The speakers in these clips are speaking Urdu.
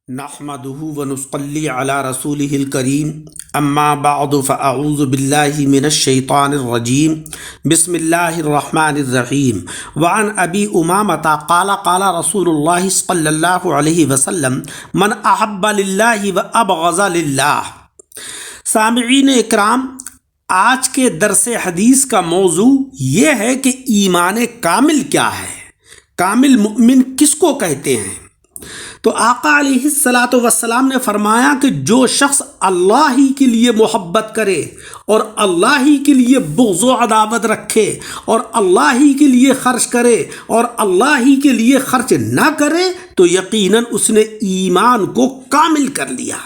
نحمده ونصلي على رسوله الكريم اما بعد فاعوذ بالله من الشيطان الرجيم بسم الله الرحمن الرحيم وعن ابي امامة قال قال رسول الله صلى الله عليه وسلم من احب لله وابغض لله۔ سامعین اکرام، آج کے درس حدیث کا موضوع یہ ہے کہ ایمان کامل کیا ہے، کامل مؤمن کس کو کہتے ہیں۔ تو آقا علیہ الصلاۃ والسلام نے فرمایا کہ جو شخص اللہ ہی کے لیے محبت کرے اور اللہ ہی کے لیے بغض و عداوت رکھے اور اللہ ہی کے لیے خرچ کرے اور اللہ ہی کے لیے خرچ نہ کرے تو یقیناً اس نے ایمان کو کامل کر لیا۔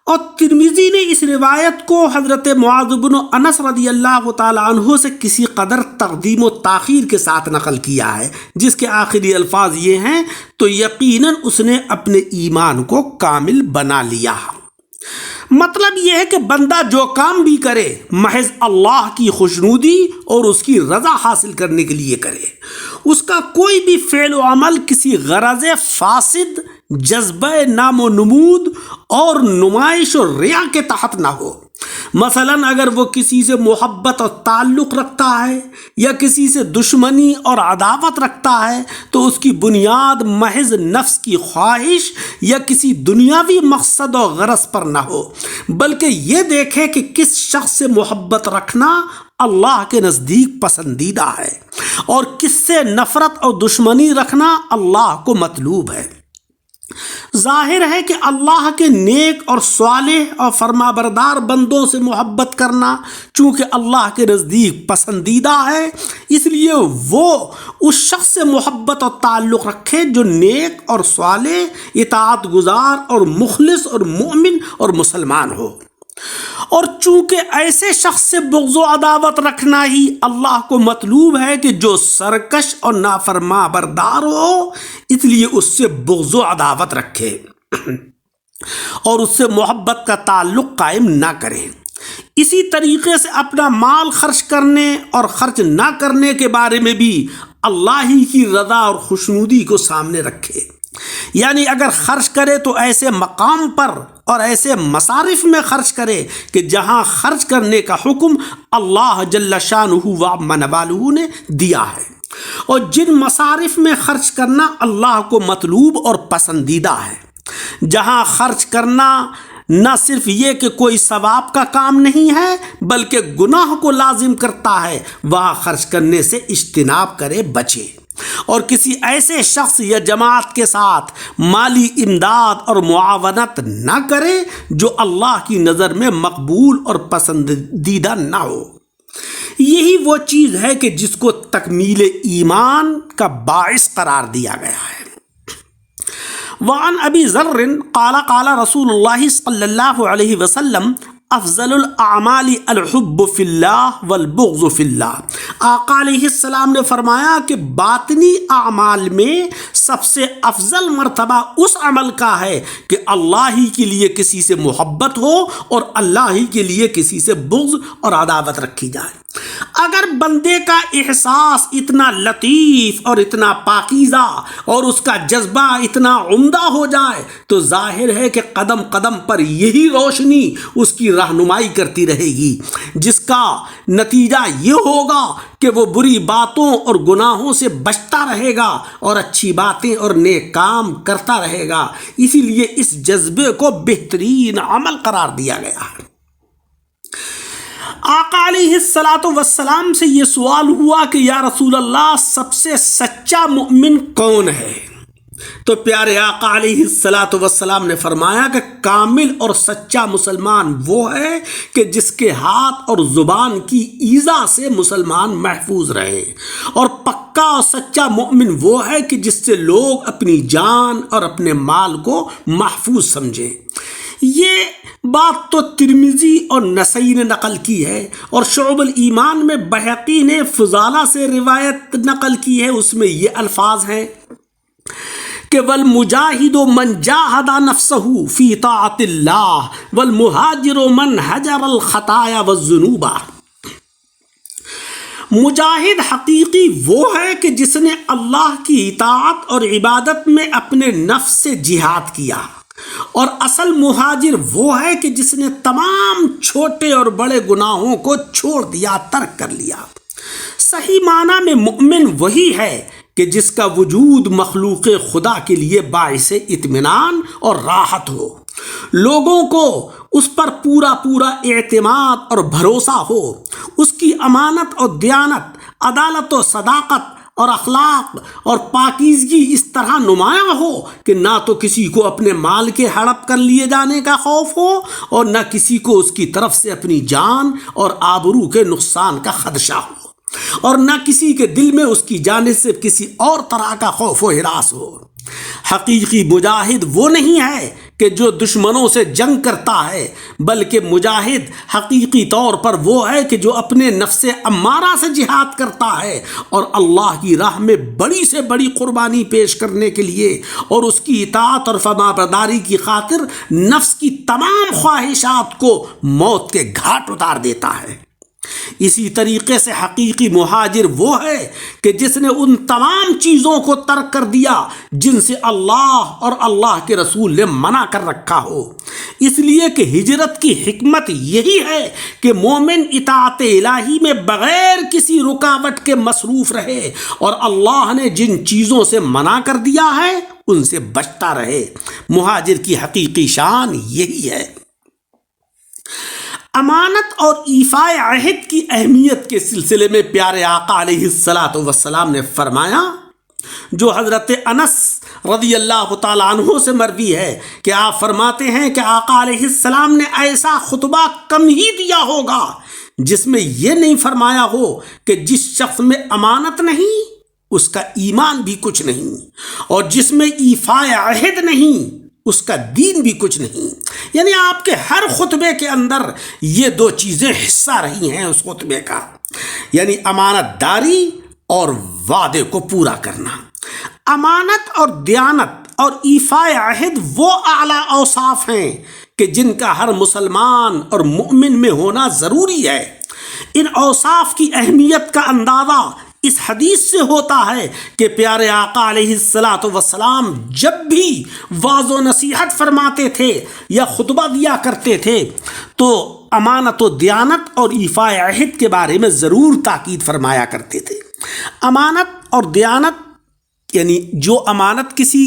اور ترمذی نے اس روایت کو حضرت معاذ بن انس رضی اللہ تعالیٰ عنہ سے کسی قدر تقدیم و تاخیر کے ساتھ نقل کیا ہے، جس کے آخری الفاظ یہ ہیں تو یقیناً اس نے اپنے ایمان کو کامل بنا لیا۔ مطلب یہ ہے کہ بندہ جو کام بھی کرے محض اللہ کی خوشنودی اور اس کی رضا حاصل کرنے کے لیے کرے، اس کا کوئی بھی فعل و عمل کسی غرض فاسد، جذبہ نام و نمود اور نمائش اور ریا کے تحت نہ ہو۔ مثلا اگر وہ کسی سے محبت اور تعلق رکھتا ہے یا کسی سے دشمنی اور عداوت رکھتا ہے تو اس کی بنیاد محض نفس کی خواہش یا کسی دنیاوی مقصد اور غرض پر نہ ہو، بلکہ یہ دیکھے کہ کس شخص سے محبت رکھنا اللہ کے نزدیک پسندیدہ ہے اور کس سے نفرت اور دشمنی رکھنا اللہ کو مطلوب ہے۔ ظاہر ہے کہ اللہ کے نیک اور صالح اور فرمانبردار بندوں سے محبت کرنا چونکہ اللہ کے نزدیک پسندیدہ ہے، اس لیے وہ اس شخص سے محبت اور تعلق رکھے جو نیک اور صالح، اطاعت گزار اور مخلص اور مومن اور مسلمان ہو۔ اور چونکہ ایسے شخص سے بغض و عداوت رکھنا ہی اللہ کو مطلوب ہے کہ جو سرکش اور نافرما بردار ہو، اس لیے اس سے بغض و عداوت رکھے اور اس سے محبت کا تعلق قائم نہ کرے۔ اسی طریقے سے اپنا مال خرچ کرنے اور خرچ نہ کرنے کے بارے میں بھی اللہ ہی کی رضا اور خوشنودی کو سامنے رکھے، یعنی اگر خرچ کرے تو ایسے مقام پر اور ایسے مصارف میں خرچ کرے کہ جہاں خرچ کرنے کا حکم اللہ جل شانہ و عظم والہ نے دیا ہے، اور جن مصارف میں خرچ کرنا اللہ کو مطلوب اور پسندیدہ ہے، جہاں خرچ کرنا نہ صرف یہ کہ کوئی ثواب کا کام نہیں ہے بلکہ گناہ کو لازم کرتا ہے، وہاں خرچ کرنے سے اجتناب کرے، بچے۔ اور کسی ایسے شخص یا جماعت کے ساتھ مالی امداد اور معاونت نہ کرے جو اللہ کی نظر میں مقبول اور پسندیدہ نہ ہو۔ یہی وہ چیز ہے کہ جس کو تکمیل ایمان کا باعث قرار دیا گیا ہے۔ وعن ابی ذر قال قال رسول اللہ صلی اللہ علیہ وسلم افضل الاعمال الحب فی اللہ والبغض فی اللہ۔ آقا علیہ السلام نے فرمایا کہ باطنی اعمال میں سب سے افضل مرتبہ اس عمل کا ہے کہ اللہ ہی کے لیے کسی سے محبت ہو اور اللہ ہی کے لیے کسی سے بغض اور عداوت رکھی جائے۔ اگر بندے کا احساس اتنا لطیف اور اتنا پاکیزہ اور اس کا جذبہ اتنا عمدہ ہو جائے تو ظاہر ہے کہ قدم قدم پر یہی روشنی اس کی رہنمائی کرتی رہے گی، جس کا نتیجہ یہ ہوگا کہ وہ بری باتوں اور گناہوں سے بچتا رہے گا اور اچھی باتیں اور نیک کام کرتا رہے گا۔ اسی لیے اس جذبے کو بہترین عمل قرار دیا گیا ہے۔ آقا علیہ الصلاۃ والسلام سے یہ سوال ہوا کہ یا رسول اللہ، سب سے سچا مؤمن کون ہے؟ تو پیارے آقا علیہ الصلاۃ والسلام نے فرمایا کہ کامل اور سچا مسلمان وہ ہے کہ جس کے ہاتھ اور زبان کی ایذا سے مسلمان محفوظ رہے، اور پکا اور سچا مؤمن وہ ہے کہ جس سے لوگ اپنی جان اور اپنے مال کو محفوظ سمجھیں۔ یہ بات تو ترمذی اور نسائی نے نقل کی ہے، اور شعب الایمان میں بہقی نے فضالہ سے روایت نقل کی ہے، اس میں یہ الفاظ ہیں کہ والمجاہد من جاہد نفسہ فی طاعت اللہ والمہاجر من ہجر الخطایا والذنوب۔ مجاہد حقیقی وہ ہے کہ جس نے اللہ کی اطاعت اور عبادت میں اپنے نفس سے جہاد کیا، اور اصل مہاجر وہ ہے کہ جس نے تمام چھوٹے اور بڑے گناہوں کو چھوڑ دیا، ترک کر لیا۔ صحیح معنی میں مومن وہی ہے کہ جس کا وجود مخلوق خدا کے لیے باعث اطمینان اور راحت ہو، لوگوں کو اس پر پورا اعتماد اور بھروسہ ہو، اس کی امانت اور دیانت، عدالت و صداقت اور اخلاق اور پاکیزگی اس طرح نمایاں ہو کہ نہ تو کسی کو اپنے مال کے ہڑپ کر لیے جانے کا خوف ہو اور نہ کسی کو اس کی طرف سے اپنی جان اور آبرو کے نقصان کا خدشہ ہو، اور نہ کسی کے دل میں اس کی جانب سے کسی اور طرح کا خوف و ہراس ہو۔ حقیقی مجاہد وہ نہیں ہے کہ جو دشمنوں سے جنگ کرتا ہے، بلکہ مجاہد حقیقی طور پر وہ ہے کہ جو اپنے نفس امارہ سے جہاد کرتا ہے اور اللہ کی راہ میں بڑی سے بڑی قربانی پیش کرنے کے لیے اور اس کی اطاعت اور فرمانبرداری کی خاطر نفس کی تمام خواہشات کو موت کے گھاٹ اتار دیتا ہے۔ اسی طریقے سے حقیقی مہاجر وہ ہے کہ جس نے ان تمام چیزوں کو ترک کر دیا جن سے اللہ اور اللہ کے رسول نے منع کر رکھا ہو۔ اس لیے کہ ہجرت کی حکمت یہی ہے کہ مومن اطاعت الہی میں بغیر کسی رکاوٹ کے مصروف رہے اور اللہ نے جن چیزوں سے منع کر دیا ہے ان سے بچتا رہے۔ مہاجر کی حقیقی شان یہی ہے۔ امانت اور ایفائے عہد کی اہمیت کے سلسلے میں پیارے آقا علیہ السلام نے فرمایا، جو حضرت انس رضی اللہ تعالیٰ عنہ سے مروی ہے کہ آپ فرماتے ہیں کہ آقا علیہ السلام نے ایسا خطبہ کم ہی دیا ہوگا جس میں یہ نہیں فرمایا ہو کہ جس شخص میں امانت نہیں اس کا ایمان بھی کچھ نہیں، اور جس میں ایفائے عہد نہیں اس کا دین بھی کچھ نہیں۔ یعنی آپ کے ہر خطبے کے اندر یہ دو چیزیں حصہ رہی ہیں اس خطبے کا، یعنی امانت داری اور وعدے کو پورا کرنا۔ امانت اور دیانت اور ایفائے عہد وہ اعلیٰ اوصاف ہیں کہ جن کا ہر مسلمان اور مومن میں ہونا ضروری ہے۔ ان اوصاف کی اہمیت کا اندازہ اس حدیث سے ہوتا ہے کہ پیارے آقا علیہ السلام جب بھی واعظ و نصیحت فرماتے تھے یا خطبہ دیا کرتے تھے تو امانت و دیانت اور ایفائے عہد کے بارے میں ضرور تاکید فرمایا کرتے تھے۔ امانت اور دیانت یعنی جو امانت کسی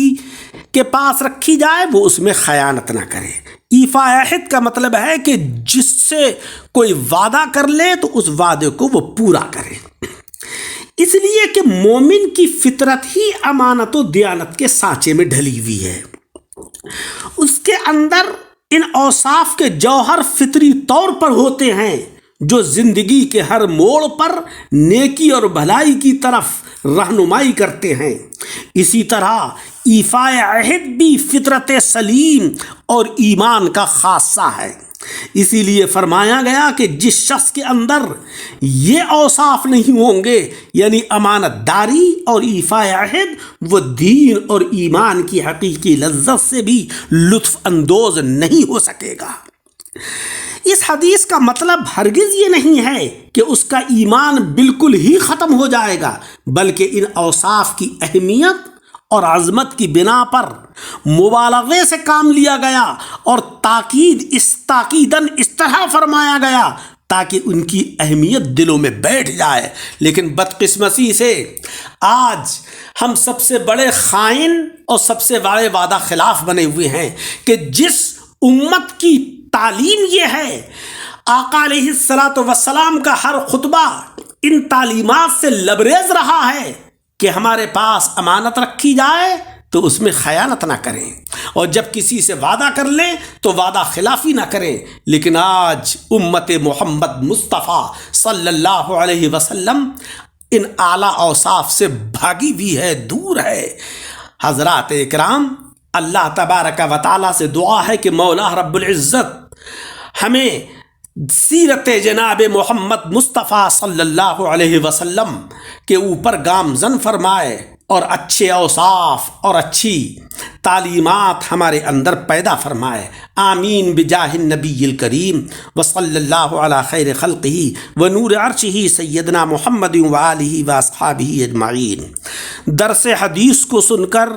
کے پاس رکھی جائے وہ اس میں خیانت نہ کرے۔ ایفائے عہد کا مطلب ہے کہ جس سے کوئی وعدہ کر لے تو اس وعدے کو وہ پورا کرے۔ اس لیے کہ مومن کی فطرت ہی امانت و دیانت کے سانچے میں ڈھلی ہوئی ہے۔ اس کے اندر ان اوصاف کے جوہر فطری طور پر ہوتے ہیں جو زندگی کے ہر موڑ پر نیکی اور بھلائی کی طرف رہنمائی کرتے ہیں۔ اسی طرح ایفائے عہد بھی فطرت سلیم اور ایمان کا خاصہ ہے۔ اسی لیے فرمایا گیا کہ جس شخص کے اندر یہ اوصاف نہیں ہوں گے یعنی امانت داری اور ایفائے عہد، وہ دین اور ایمان کی حقیقی لذت سے بھی لطف اندوز نہیں ہو سکے گا۔ اس حدیث کا مطلب ہرگز یہ نہیں ہے کہ اس کا ایمان بالکل ہی ختم ہو جائے گا، بلکہ ان اوصاف کی اہمیت اور عظمت کی بنا پر مبالغے سے کام لیا گیا اور تاکیداً اس طرح فرمایا گیا تاکہ ان کی اہمیت دلوں میں بیٹھ جائے۔ لیکن بدقسمتی سے آج ہم سب سے بڑے خائن اور سب سے بڑے وعدہ خلاف بنے ہوئے ہیں کہ جس امت کی تعلیم یہ ہے، آقا علیہ السلام کا ہر خطبہ ان تعلیمات سے لبریز رہا ہے کہ ہمارے پاس امانت رکھی جائے تو اس میں خیانت نہ کریں، اور جب کسی سے وعدہ کر لیں تو وعدہ خلافی نہ کریں۔ لیکن آج امت محمد مصطفیٰ صلی اللہ علیہ وسلم ان اعلیٰ اوصاف سے بھاگی ہوئی ہے، دور ہے۔ حضرات اکرام، اللہ تبارک و تعالیٰ سے دعا ہے کہ مولا رب العزت ہمیں سیرت جناب محمد مصطفیٰ صلی اللہ علیہ وسلم کے اوپر گامزن فرمائے اور اچھے اوصاف اور اچھی تعلیمات ہمارے اندر پیدا فرمائے. آمین بجاہ النبی الکریم وصلی اللہ علی خیر خلقہ ونور عرشہ سیدنا محمد وآلہ واصحابہ اجمعین. درس حدیث کو سن کر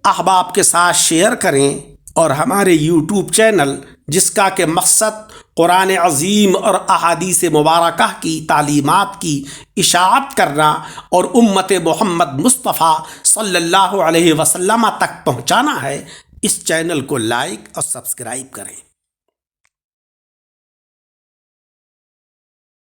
احباب کے ساتھ شیئر کریں اور ہمارے یوٹیوب چینل جس کا کہ مقصد قرآن عظیم اور احادیث مبارکہ کی تعلیمات کی اشاعت کرنا اور امت محمد مصطفیٰ صلی اللہ علیہ وسلم تک پہنچانا ہے، اس چینل کو لائک اور سبسکرائب کریں.